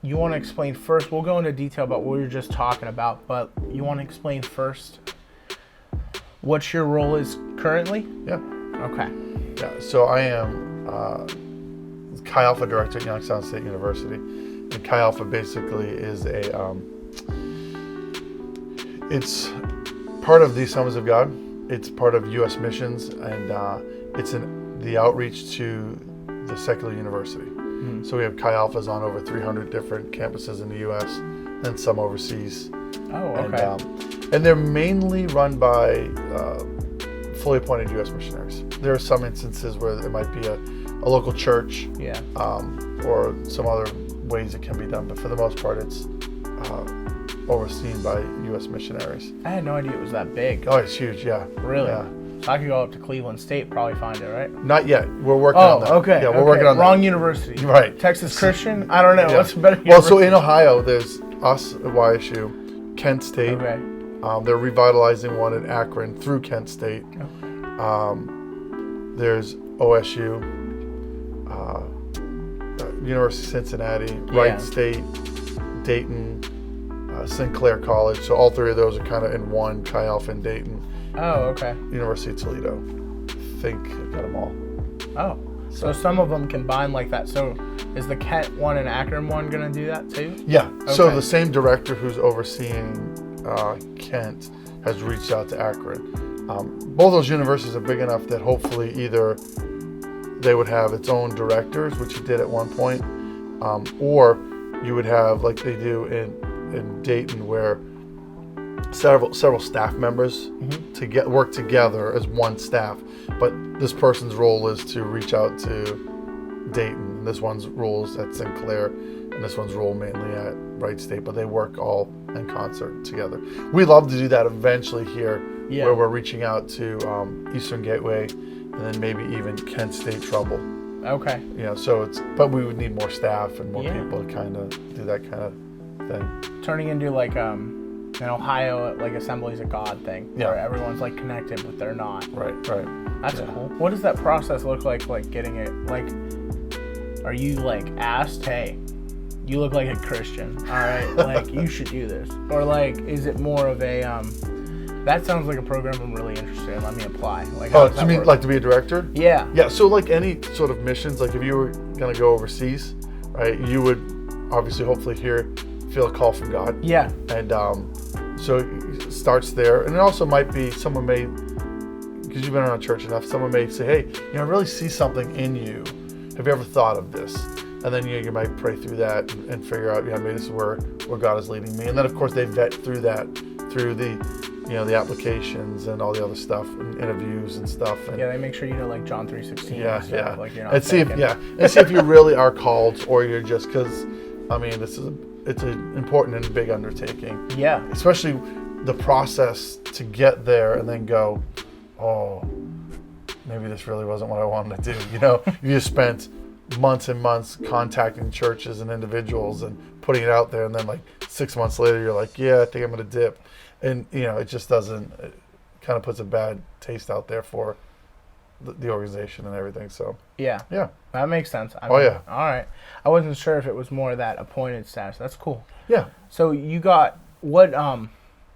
you want to explain first? We'll go into detail about what we were just talking about, but you want to explain first what your role is currently? Yeah. Okay. Yeah. So I am Chi Alpha director at Youngstown State University, and Chi Alpha basically is it's part of the Assemblies of God. It's part of U.S. missions, and it's in the outreach to the secular university. So we have Chi Alphas on over 300 different campuses in the U.S. and some overseas. Oh, okay. And they're mainly run by fully appointed U.S. missionaries. There are some instances where it might be a local church, or some other ways it can be done, but for the most part, it's overseen by U.S. missionaries. I had no idea it was that big. Oh, it's huge, yeah. Really? Yeah. So I could go up to Cleveland State, probably find it, right? Not yet. We're working on that. Oh, okay. Yeah, we're working on Wrong that. university. Right. Texas Christian? I don't know. Yeah. What's better? Well, so in Ohio, there's us at YSU, Kent State. Okay. They're revitalizing one in Akron through Kent State. There's OSU, University of Cincinnati, Wright State, Dayton, Sinclair College. So all three of those are kind of in one, Chi Alpha in Dayton. Oh, okay. University of Toledo. I think I've got them all. Oh, so some of them combine like that. So is the Kent one and Akron one going to do that too? Yeah. Okay. So the same director who's overseeing Kent has reached out to Akron. Both those universities are big enough that hopefully either they would have its own directors, which it did at one point, or you would have, like they do in Dayton, where several staff members to work together as one staff. But this person's role is to reach out to Dayton. This one's role is at Sinclair, and this one's role mainly at Wright State. But they work all in concert together. We'd love to do that eventually here, where we're reaching out to Eastern Gateway, and then maybe even Kent State Trumbull. Okay. But we would need more staff and more people to kind of do that kind of thing. Turning into like an Ohio like Assemblies of God thing, where everyone's like connected but they're not. Right. That's cool. What does that process look like getting it? Like, are you like asked, hey, you look like a Christian, all right, like you should do this, or like is it more of a that sounds like a program I'm really interested in, let me apply. Like, do you mean like to be a director? Yeah. Yeah, so like any sort of missions, like if you were going to go overseas, right, you would obviously hopefully feel a call from God. Yeah. And so it starts there. And it also might be someone may, because you've been around church enough, someone may say, hey, I really see something in you. Have you ever thought of this? And then you might pray through that and figure out, maybe this is where God is leading me. And then of course they vet through that, through the the applications and all the other stuff, and interviews and stuff. And they make sure you know like John 3:16. Yeah. Like you're not and see if you really are called, or you're just because, it's an important and big undertaking. Yeah. Especially the process to get there and then go, oh, maybe this really wasn't what I wanted to do. You just spent months and months contacting churches and individuals and putting it out there, and then like 6 months later you're like, yeah, I think I'm gonna dip. And it just doesn't, it kind of puts a bad taste out there for the organization and everything. So yeah, that makes sense. All right. I wasn't sure if it was more of that appointed status. That's cool. Yeah. So you got what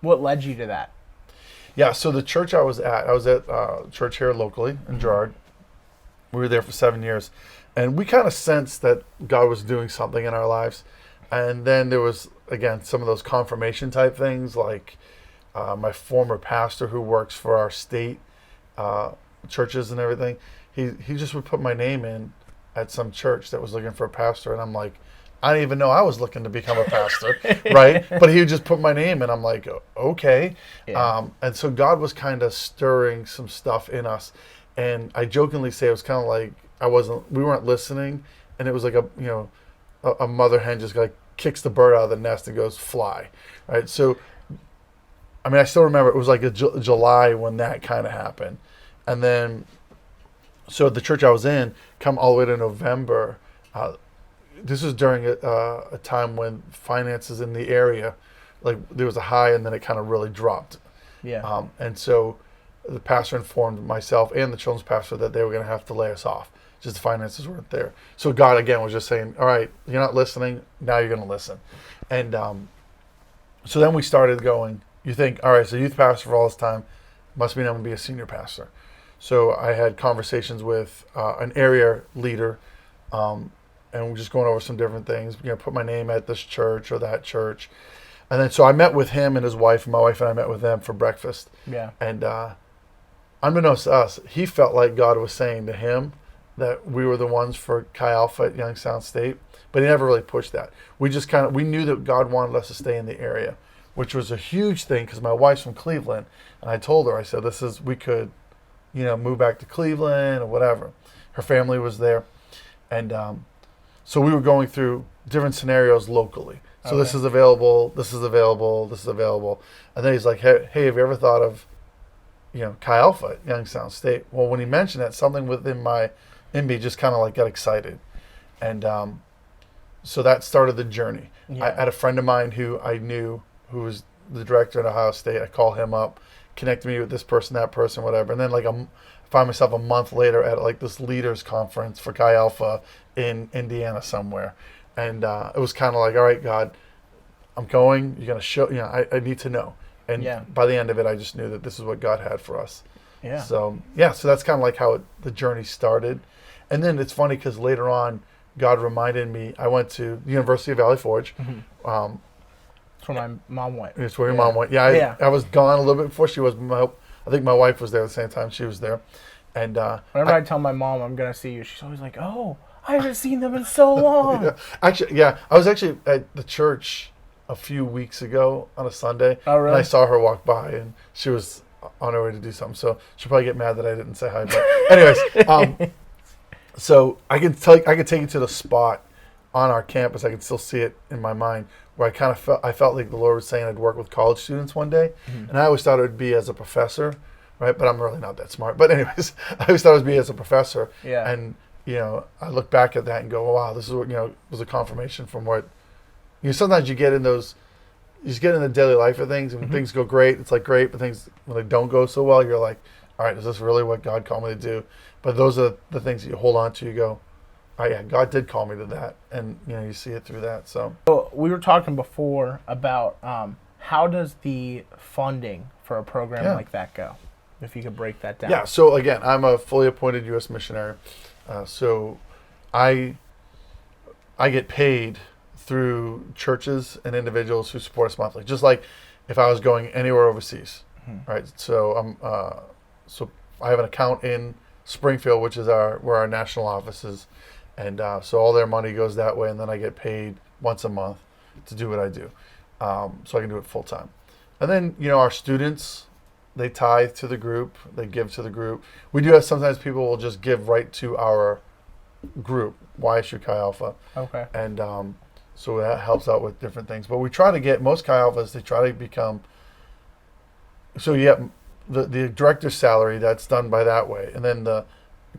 led you to that? Yeah. So the church I was at church here locally in Girard. We were there for 7 years, and we kind of sensed that God was doing something in our lives. And then there was, again, some of those confirmation type things, like my former pastor who works for our state churches and everything. He just would put my name in at some church that was looking for a pastor, and I'm like, I didn't even know I was looking to become a pastor, right? But he would just put my name in. I'm like, okay. Yeah. And so God was kind of stirring some stuff in us, and I jokingly say it was kind of like we weren't listening, and it was like a mother hen just like kicks the bird out of the nest and goes fly, right? So, I still remember it was like July when that kind of happened. And then, so the church I was in, come all the way to November, this was during a time when finances in the area, like there was a high and then it kind of really dropped. Yeah. And so the pastor informed myself and the children's pastor that they were going to have to lay us off. Just the finances weren't there. So God again was just saying, all right, you're not listening. Now you're going to listen. And so then we started going. You think, all right, so youth pastor for all this time, must mean I'm going to be a senior pastor. So I had conversations with an area leader, and we're just going over some different things. Put my name at this church or that church. And then so I met with him and his wife, and my wife and I met with them for breakfast. Yeah. And unbeknownst to us, he felt like God was saying to him that we were the ones for Chi Alpha at Youngstown State, but he never really pushed that. We just we knew that God wanted us to stay in the area, which was a huge thing because my wife's from Cleveland, and I told her, I said, we could, move back to Cleveland or whatever. Her family was there, and so we were going through different scenarios locally. So this is available, this is available, this is available. And then he's like, hey, have you ever thought of, Chi Alpha at Youngstown State? Well, when he mentioned that, something within me just kind of like got excited. And so that started the journey. Yeah. I had a friend of mine who I knew who was the director at Ohio State. I call him up, connect me with this person, that person, whatever. And then I find myself a month later at like this leaders conference for Chi Alpha in Indiana somewhere. And it was kind of like, all right, God, I'm going. You're going to show, I need to know. And by the end of it, I just knew that this is what God had for us. Yeah. So that's kind of like how the journey started. And then it's funny because later on, God reminded me, I went to the University of Valley Forge. Mm-hmm. That's where my mom went. It's where your mom went. Yeah, I was gone a little bit before she was. I think my wife was there at the same time she was there. And whenever I tell my mom I'm going to see you, she's always like, oh, I haven't seen them in so long. Actually, I was actually at the church a few weeks ago on a Sunday. Oh, really? And I saw her walk by, and she was on her way to do something. So she'll probably get mad that I didn't say hi. But anyways, so I can take you to the spot on our campus. I can still see it in my mind where I felt like the Lord was saying I'd work with college students one day, and I always thought it would be as a professor, right? But I'm really not that smart. But anyways, I always thought it would be as a professor. Yeah. And I look back at that and go, oh, wow, this is what was a confirmation from what sometimes you get in those. You just get in the daily life of things, and when things go great, it's like great. But things when they don't go so well, you're like, all right, is this really what God called me to do? But those are the things that you hold on to. You go, oh yeah, God did call me to that, and you see it through that. So we were talking before about how does the funding for a program like that go? If you could break that down. Yeah. So again, I'm a fully appointed U.S. missionary, so I get paid through churches and individuals who support us monthly, just like if I was going anywhere overseas, right? So so I have an account in Springfield, which is where our national office is, and so all their money goes that way, and then I get paid once a month to do what I do, so I can do it full time. And then our students, they tithe to the group, they give to the group. We do have sometimes people will just give right to our group, YSU Chi Alpha. Okay. And so that helps out with different things. But we try to get most Chi Alphas, they try to become, so you have the director's salary, that's done by that way. And then the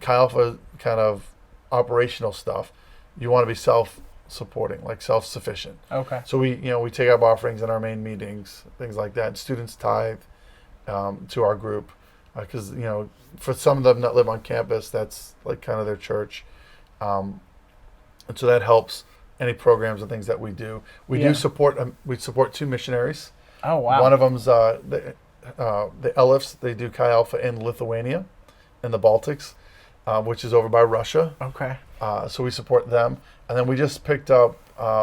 Chi Alpha kind of operational stuff, you want to be self-supporting, like self-sufficient. Okay. So we take up offerings in our main meetings, things like that. Students tithe to our group because, for some of them that live on campus, that's like kind of their church. And so that helps any programs and things that we do. We do support. We support 2 missionaries. Oh wow! One of them's the Elifs. They do Chi Alpha in Lithuania, in the Baltics, which is over by Russia. Okay. So we support them, and then we just picked up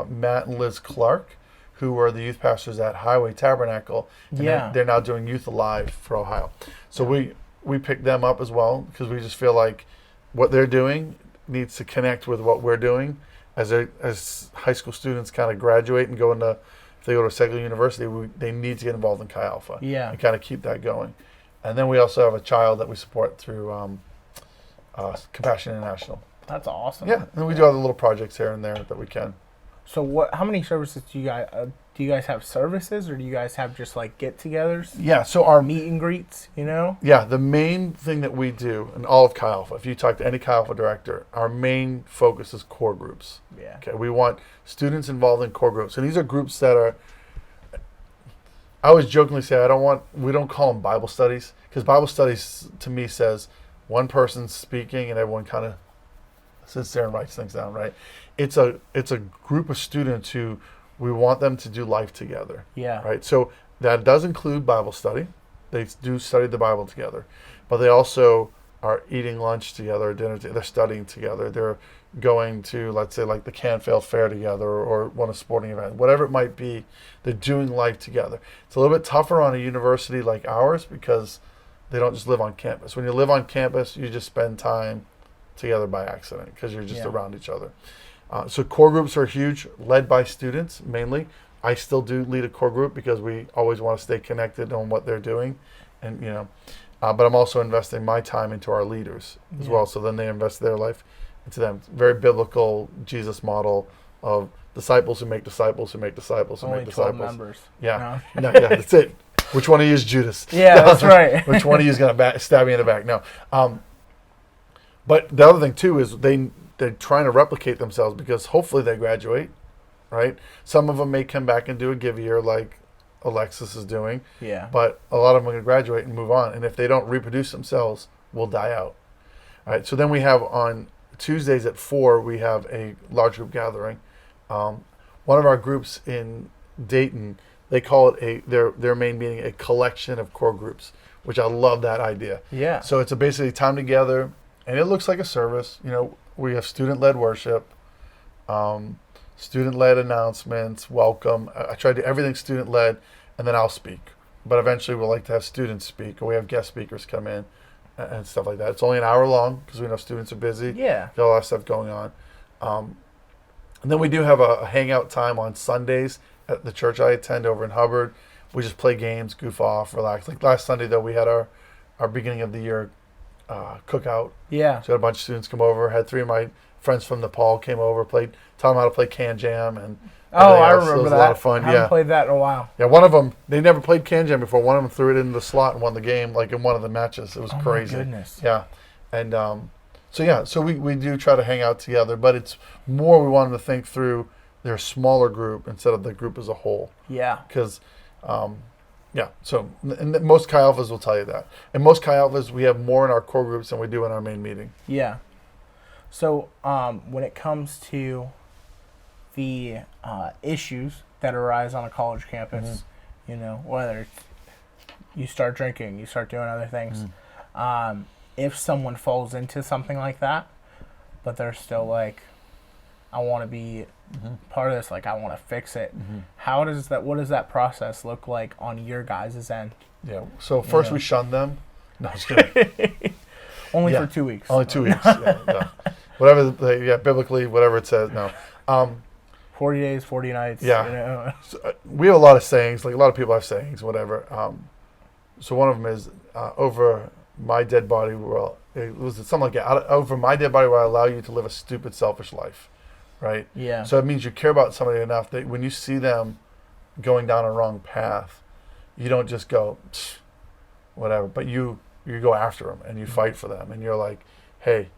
Matt and Liz Clark, who were the youth pastors at Highway Tabernacle. And they're now doing Youth Alive for Ohio. So we picked them up as well because we just feel like what they're doing needs to connect with what we're doing. As high school students kind of graduate and go into, if they go to a secular university, they need to get involved in Chi Alpha. Yeah. And kind of keep that going. And then we also have a child that we support through Compassion International. That's awesome. Yeah, and we do other little projects here and there that we can. So how many services do you guys have services, or do you guys have just like get-togethers? Yeah, so our meet and greets, Yeah, the main thing that we do in all of Chi Alpha, if you talk to any Chi Alpha director, our main focus is core groups. Yeah. Okay, we want students involved in core groups, and these are groups that are. I always jokingly say we don't call them Bible studies, because Bible studies to me says one person speaking and everyone kind of sits there and writes things down, right? It's a group of students who we want them to do life together. Yeah. Right. So that does include Bible study. They do study the Bible together, but they also are eating lunch together, dinner together. They're studying together. They're going to, let's say, like the Canfield Fair together, or one of sporting event, whatever it might be. They're doing life together. It's a little bit tougher on a university like ours because they don't just live on campus. When you live on campus, you just spend time together by accident because you're just around each other. So core groups are huge, led by students mainly. I still do lead a core group because we always want to stay connected on what they're doing, and but I'm also investing my time into our leaders as well. So then they invest their life into them. Very biblical Jesus model of disciples who make disciples who make disciples who Only make 12 disciples. members. Yeah, no, yeah, that's it. Which one of you is Judas? Yeah, that's right. Which one of you is going to stab me in the back? No. But the other thing too is they're trying to replicate themselves because hopefully they graduate, right? Some of them may come back and do a give year like Alexis is doing. Yeah. But a lot of them are going to graduate and move on. And if they don't reproduce themselves, we'll die out. All right. So then we have on Tuesdays at 4, we have a large group gathering. One of our groups in Dayton, they call it their main meeting a collection of core groups, which I love that idea. Yeah. So it's basically time together, and it looks like a service. We have student-led worship, student-led announcements, welcome. I try to do everything student-led, and then I'll speak. But eventually we'll like to have students speak, or we have guest speakers come in and stuff like that. It's only an hour long because we know students are busy. Yeah. Got a lot of stuff going on. And then we do have a hangout time on Sundays at the church I attend over in Hubbard. We just play games, goof off, relax. Like last Sunday, though, we had our beginning of the year cookout. Yeah. So had a bunch of students come over. Had 3 of my friends from Nepal came over, taught them how to play Can Jam. And I remember so it was that. a lot of fun. I haven't played that in a while. Yeah, one of them, they never played Can Jam before. One of them threw it into the slot and won the game, like in one of the matches. It was crazy. My goodness. Yeah. And so we do try to hang out together, but it's more we want them to think through their smaller group instead of the group as a whole. Yeah. Because, so and most Chi Alphas will tell you that. And most Chi Alphas, we have more in our core groups than we do in our main meeting. Yeah. So when it comes to the issues that arise on a college campus, whether it's you start drinking, you start doing other things, if someone falls into something like that, but they're still like, I want to be part of this, like I want to fix it. What does that process look like on your guys' end? Yeah. So first we shun them. No, just kidding. Only for 2 weeks. Only 2 weeks. Yeah. Whatever, biblically, whatever it says. No. 40 days, 40 nights. Yeah. So, we have a lot of sayings. Like a lot of people have sayings, whatever. So one of them is over my dead body it was something like that. Over my dead body will I allow you to live a stupid, selfish life, right? Yeah. So it means you care about somebody enough that when you see them going down a wrong path, you don't just go, whatever, but you go after them and you fight for them and you're like, hey,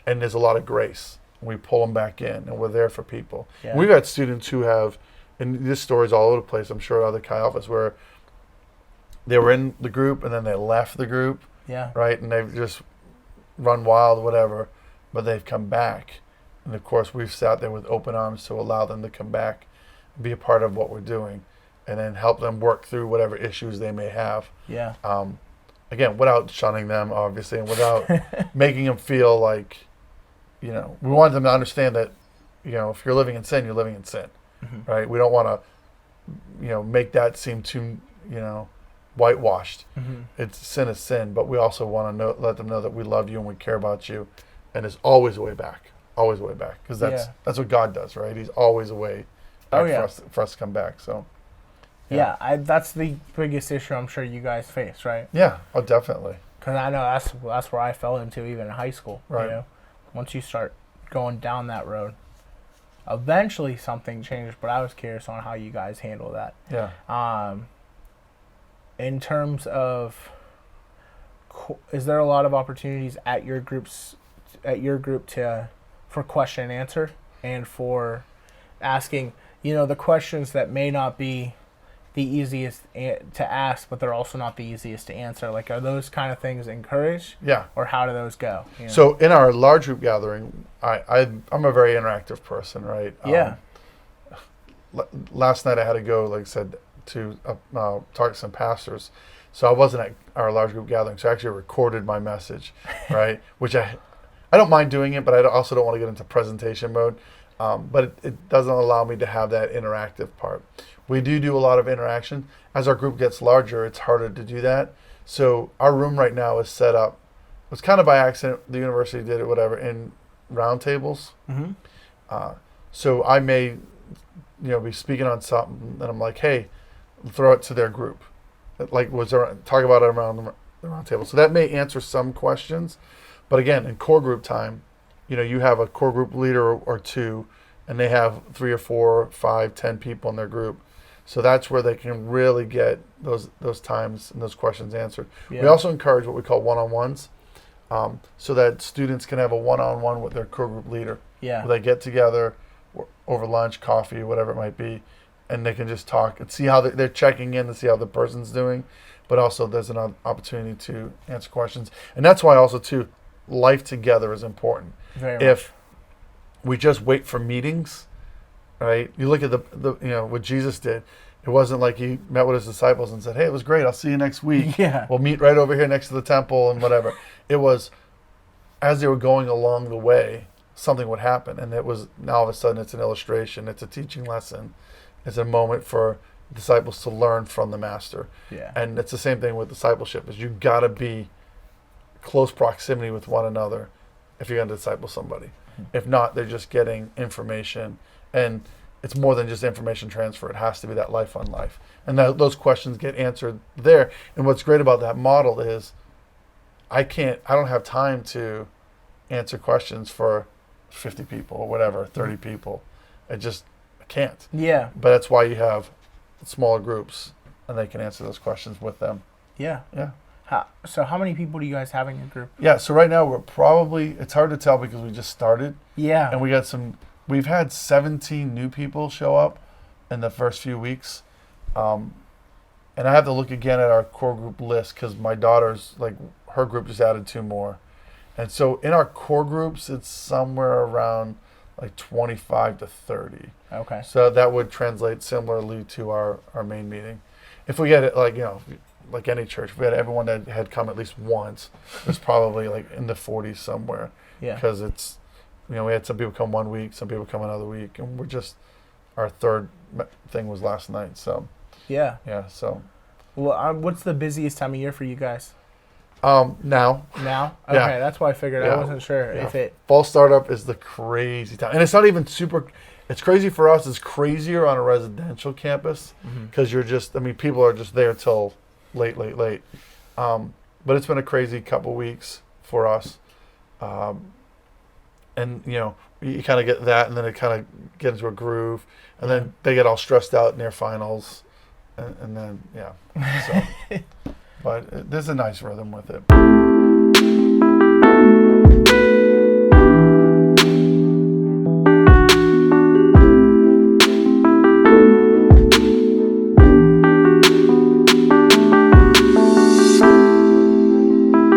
and there's a lot of grace. We pull them back in and we're there for people. Yeah. We've had students who have, and this story's all over the place, I'm sure other Chi Alphas, where they were in the group and then they left the group. Yeah. Right. And they've just run wild, whatever, but they've come back. And of course, we've sat there with open arms to allow them to come back, be a part of what we're doing, and then help them work through whatever issues they may have. Yeah. Again, without shunning them, obviously, and without making them feel like, we want them to understand that, if you're living in sin, you're living in sin, right? We don't want to, make that seem too, whitewashed. Sin is sin, but we also want to let them know that we love you and we care about you, and there's always a way back, because that's what God does, right? He's always a way back for us to come back. So that's the biggest issue I'm sure you guys face, right? Yeah, definitely. Because I know that's where I fell into even in high school. Right. Once you start going down that road, eventually something changed. But I was curious on how you guys handle that. Yeah. In terms of, is there a lot of opportunities at your group for question and answer and for asking, the questions that may not be the easiest to ask, but they're also not the easiest to answer? Like, are those kind of things encouraged? Yeah. Or how do those go? You know? So in our large group gathering, I'm a very interactive person, right? Yeah. Last night I had to go, like I said, to talk to some pastors. So I wasn't at our large group gathering. So I actually recorded my message, right? Which I don't mind doing it, but I also don't want to get into presentation mode. But it doesn't allow me to have that interactive part. We do a lot of interaction. As our group gets larger, it's harder to do that. So our room right now is set up. It was kind of by accident. The university did it, whatever, in round tables. Mm-hmm. So I may, be speaking on something, and I'm like, hey, throw it to their group. Like, talk about it around the round table. So that may answer some questions. But again, in core group time, you have a core group leader or two, and they have 3 or 4, 5, 10 people in their group. So that's where they can really get those times and those questions answered. Yeah. We also encourage what we call one-on-ones, so that students can have a one-on-one with their core group leader. Yeah. Where they get together over lunch, coffee, whatever it might be, and they can just talk and see how they're checking in to see how the person's doing. But also there's an opportunity to answer questions. And that's why also, too, life together is important. Very much. If we just wait for meetings, right? You look at the what Jesus did. It wasn't like he met with his disciples and said, hey, it was great. I'll see you next week. Yeah. We'll meet right over here next to the temple and whatever. It was, as they were going along the way, something would happen. And it was, now all of a sudden it's an illustration. It's a teaching lesson. It's a moment for disciples to learn from the master. Yeah. And it's the same thing with discipleship, is you've got to be close proximity with one another if you're going to disciple somebody. If not, they're just getting information. And it's more than just information transfer. It has to be that life on life. And those questions get answered there. And what's great about that model is I don't have time to answer questions for 50 people or whatever, 30 people. I can't. Yeah. But that's why you have smaller groups, and they can answer those questions with them. Yeah. Yeah. So how many people do you guys have in your group? Yeah, so right now it's hard to tell because we just started. Yeah. And we've had 17 new people show up in the first few weeks. And I have to look again at our core group list because my daughter's, her group just added 2 more. And so in our core groups, it's somewhere around 25 to 30. Okay. So that would translate similarly to our main meeting. If we get it, like any church, if we had everyone that had come at least once, it's probably in the 40s somewhere. Yeah. Because it's, we had some people come 1 week, some people come another week, and our third thing was last night. So. Yeah. Yeah. So. Well, what's the busiest time of year for you guys? Now. Now? Okay, Yeah. that's why I figured. Yeah. I wasn't sure if it. Fall startup is the crazy time, and it's not even super. It's crazy for us. It's crazier on a residential campus because people are just there till late. But it's been a crazy couple weeks for us, and you kind of get that, and then it kind of get into a groove, and then they get all stressed out near finals, and then So. But there's a nice rhythm with it.